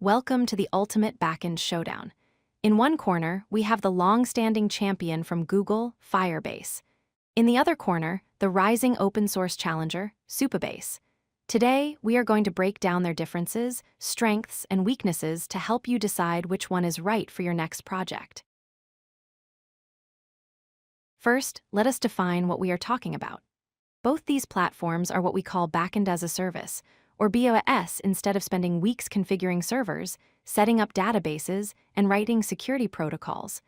Welcome to the ultimate backend showdown. In one corner, we have the long-standing champion from Google, Firebase. In the other corner, the rising open-source challenger, Supabase. Today, we are going to break down their differences, strengths, and weaknesses to help you decide which one is right for your next project. First, let us define what we are talking about. Both these platforms are what we call Backend-as-a-Service, or BaaS, instead of spending weeks configuring servers, setting up databases, and writing security protocols.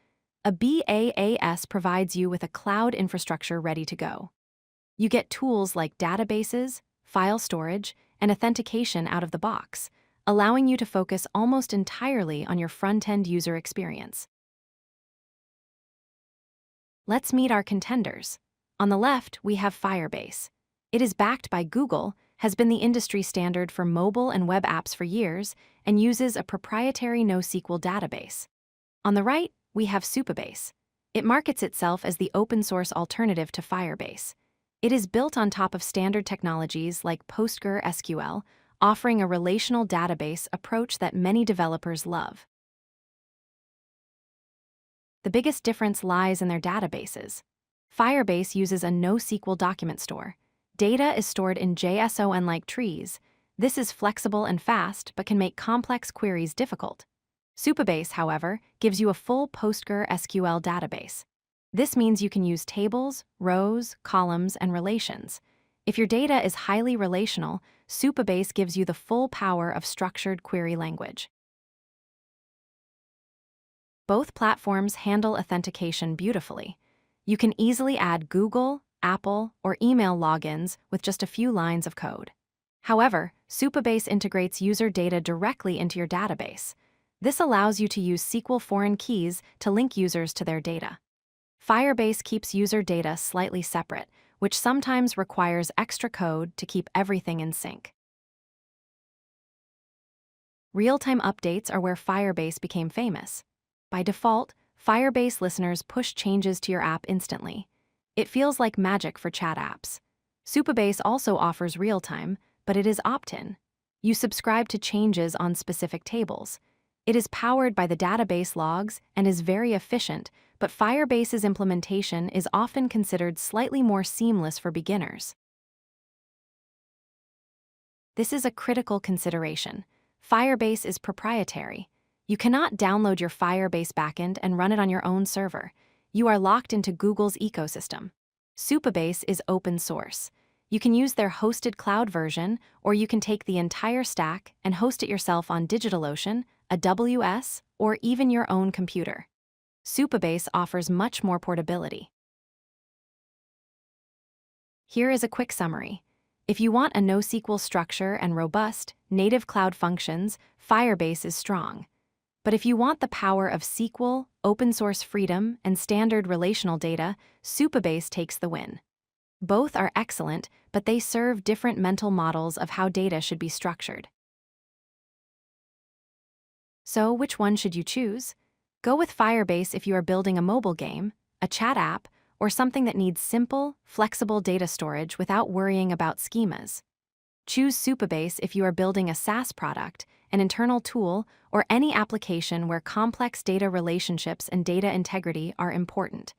A BaaS provides you with a cloud infrastructure ready to go. You get tools like databases, file storage, and authentication out of the box, allowing you to focus almost entirely on your front-end user experience. Let's meet our contenders. On the left, we have Firebase. It is backed by Google, has been the industry standard for mobile and web apps for years, and uses a proprietary NoSQL database. On the right, we have Supabase. It markets itself as the open-source alternative to Firebase. It is built on top of standard technologies like Postgres, offering a relational database approach that many developers love. The biggest difference lies in their databases. Firebase uses a NoSQL document store. Data is stored in JSON-like trees. This is flexible and fast, but can make complex queries difficult. Supabase, however, gives you a full PostgreSQL database. This means you can use tables, rows, columns, and relations. If your data is highly relational, Supabase gives you the full power of structured query language. Both platforms handle authentication beautifully. You can easily add Google, Apple, or email logins with just a few lines of code. However, Supabase integrates user data directly into your database. This allows you to use SQL foreign keys to link users to their data. Firebase keeps user data slightly separate, which sometimes requires extra code to keep everything in sync. Real-time updates are where Firebase became famous. By default, Firebase listeners push changes to your app instantly. It feels like magic for chat apps. Supabase also offers real-time, but it is opt-in. You subscribe to changes on specific tables. It is powered by the database logs and is very efficient, but Firebase's implementation is often considered slightly more seamless for beginners. This is a critical consideration. Firebase is proprietary. You cannot download your Firebase backend and run it on your own server. You are locked into Google's ecosystem. Supabase is open source. You can use their hosted cloud version, or you can take the entire stack and host it yourself on DigitalOcean, AWS, or even your own computer. Supabase offers much more portability. Here is a quick summary. If you want a NoSQL structure and robust, native cloud functions, Firebase is strong. But if you want the power of SQL, open-source freedom, and standard relational data, Supabase takes the win. Both are excellent, but they serve different mental models of how data should be structured. So, which one should you choose? Go with Firebase if you are building a mobile game, a chat app, or something that needs simple, flexible data storage without worrying about schemas. Choose Supabase if you are building a SaaS product, an internal tool, or any application where complex data relationships and data integrity are important.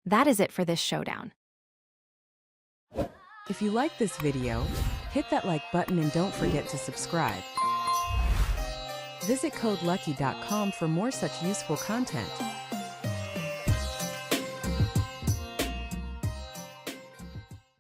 That is it for this showdown. If you like this video, hit that like button and don't forget to subscribe. Visit codelucky.com for more such useful content.